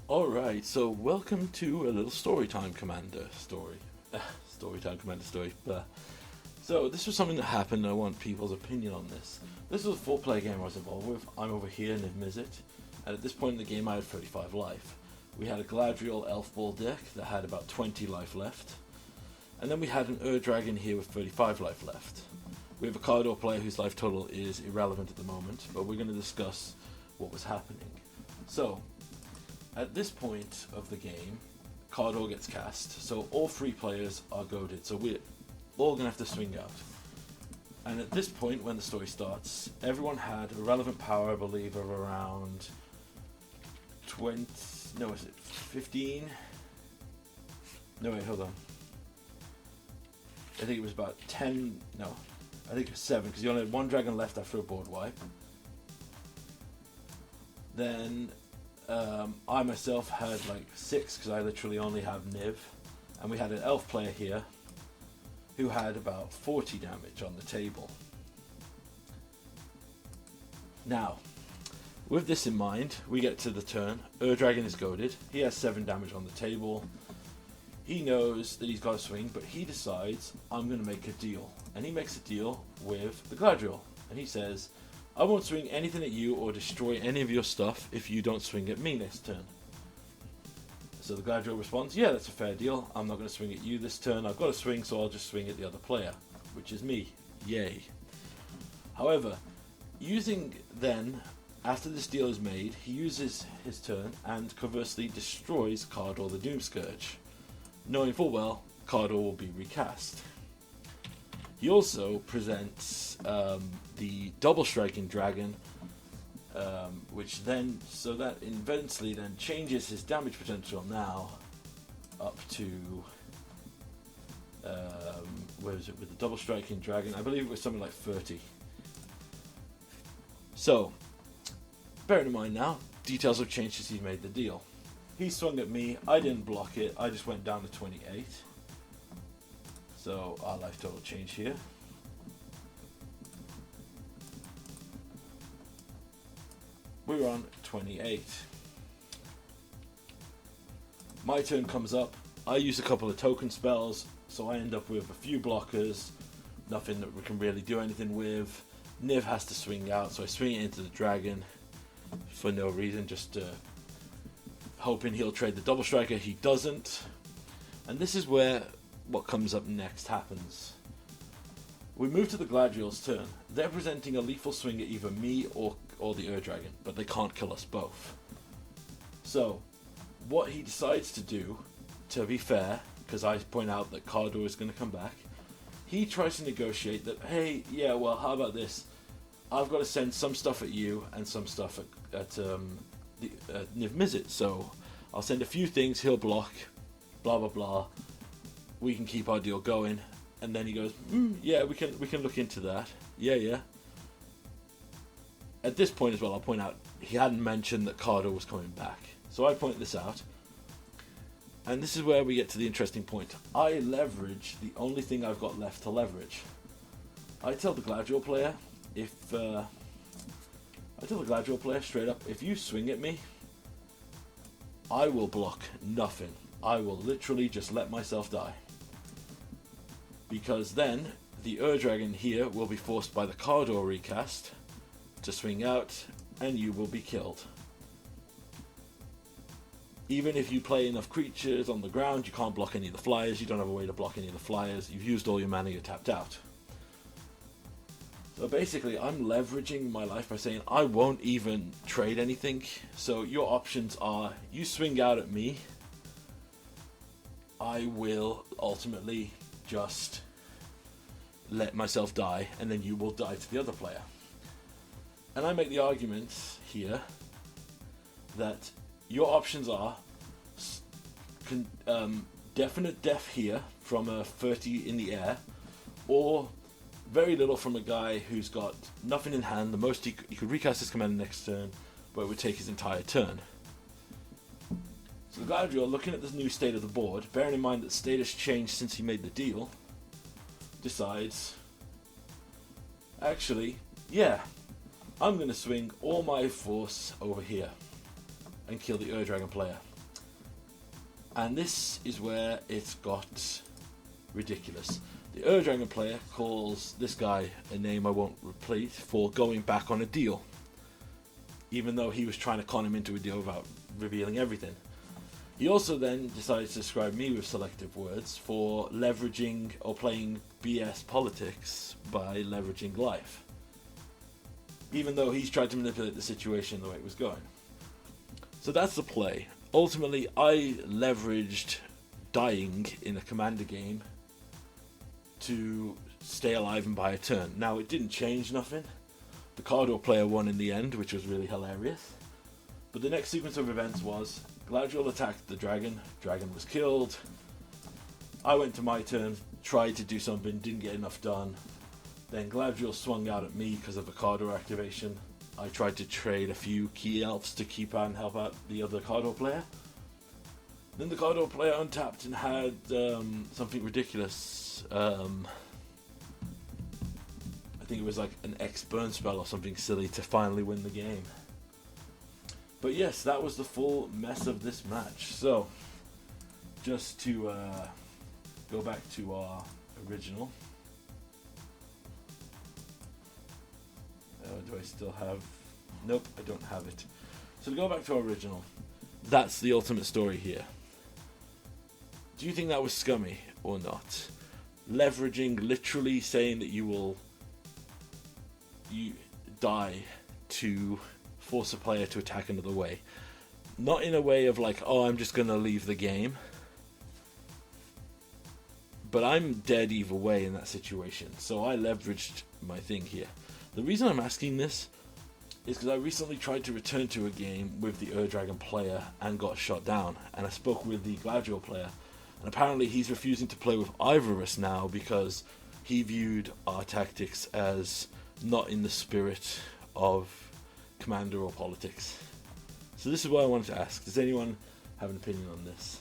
Alright, so welcome to a little Storytime Commander story. Storytime Commander story. So this was something that happened, and I want people's opinion on this. This was a 4-player game I was involved with. I'm over here, Niv Mizzet, and at this point in the game I had 35 life. We had a Galadriel Elf Ball deck that had about 20 life left, and then we had an Dragon here with 35 life left. We have a Cardor player whose life total is irrelevant at the moment, but we're going to discuss what was happening. So, at this point of the game, Cardor gets cast, so all 3 players are goaded, so we're all going to have to swing out. And at this point, when the story starts, everyone had a relevant power, I believe, of around 20, no, is it 15? No, wait, hold on. I think it was about 10, no, I think it was 7, because you only had 1 dragon left after a board wipe. Then I myself had like 6 because I literally only have Niv, and we had an elf player here who had about 40 damage on the table. Now, with this in mind, we get to the turn. Dragon is goaded. He has 7 damage on the table. He knows that he's got to swing, but he decides, I'm going to make a deal. And he makes a deal with the Galadriel. And he says, I won't swing anything at you or destroy any of your stuff if you don't swing at me next turn. So the Galadriel responds, yeah, that's a fair deal. I'm not going to swing at you this turn. I've got to swing, so I'll just swing at the other player, which is me. Yay. However, after this deal is made, he uses his turn and conversely destroys Cardor the Doomscourge, knowing full well Cardor will be recast. He also presents the double striking dragon, which then, so that eventually then changes his damage potential now up to, where is it with the double striking dragon? I believe it was something like 30. So, bearing in mind now, details have changed since he made the deal. He swung at me, I didn't block it, I just went down to 28. So our life total change here. We're on 28. My turn comes up. I use a couple of token spells, so I end up with a few blockers, nothing that we can really do anything with. Niv has to swing out, so I swing it into the dragon for no reason, just hoping he'll trade the double striker. He doesn't. And this is where what comes up next happens. We move to the Galadriel's turn. They're presenting a lethal swing at either me or the Dragon, but they can't kill us both. So, what he decides to do, to be fair, because I point out that Cardor is going to come back, he tries to negotiate that, hey, yeah, well, how about this? I've got to send some stuff at you and some stuff at Niv Mizzet, so I'll send a few things, he'll block, blah, blah, blah. We can keep our deal going. And then he goes, yeah, we can look into that. Yeah. At this point as well, I'll point out, he hadn't mentioned that Cardor was coming back. So I point this out. And this is where we get to the interesting point. I leverage the only thing I've got left to leverage. I tell the Galadriel player, straight up, if you swing at me, I will block nothing. I will literally just let myself die. Because then, the Dragon here will be forced by the Cardor recast to swing out, and you will be killed. Even if you play enough creatures on the ground, you can't block any of the flyers, you don't have a way to block any of the flyers, you've used all your mana, you're tapped out. So basically, I'm leveraging my life by saying, I won't even trade anything, so your options are, you swing out at me, I will ultimately just let myself die, and then you will die to the other player. And I make the argument here that your options are definite death here from a 30 in the air, or very little from a guy who's got nothing in hand. The most he could recast his commander next turn, but it would take his entire turn. So the Galadriel, looking at this new state of the board, bearing in mind that state has changed since he made the deal, decides, actually, yeah, I'm going to swing all my force over here and kill the Dragon player. And this is where it got ridiculous. The Dragon player calls this guy a name I won't repeat for going back on a deal, even though he was trying to con him into a deal without revealing everything. He also then decided to describe me with selective words for leveraging or playing BS politics by leveraging life, even though he's tried to manipulate the situation the way it was going. So that's the play. Ultimately, I leveraged dying in a commander game to stay alive and buy a turn. Now, it didn't change nothing. The Cardor player won in the end, which was really hilarious. But the next sequence of events was Galadriel attacked the dragon. Dragon was killed. I went to my turn, tried to do something, didn't get enough done. Then Galadriel swung out at me because of a Cardor activation. I tried to trade a few key elves to keep out and help out the other Cardor player. Then the Cardor player untapped and had something ridiculous. I think it was like an X-burn spell or something silly to finally win the game. But yes, that was the full mess of this match. So, just to go back to our original. Do I still have... Nope, I don't have it. So to go back to our original, that's the ultimate story here. Do you think that was scummy or not? Leveraging, literally saying that you die to force a player to attack another way. Not in a way of like, oh, I'm just going to leave the game. But I'm dead either way in that situation. So I leveraged my thing here. The reason I'm asking this is because I recently tried to return to a game with the Dragon player and got shot down. And I spoke with the Galadriel player. And apparently he's refusing to play with either of us now because he viewed our tactics as not in the spirit of Commander or politics. So this is what I wanted to ask. Does anyone have an opinion on this?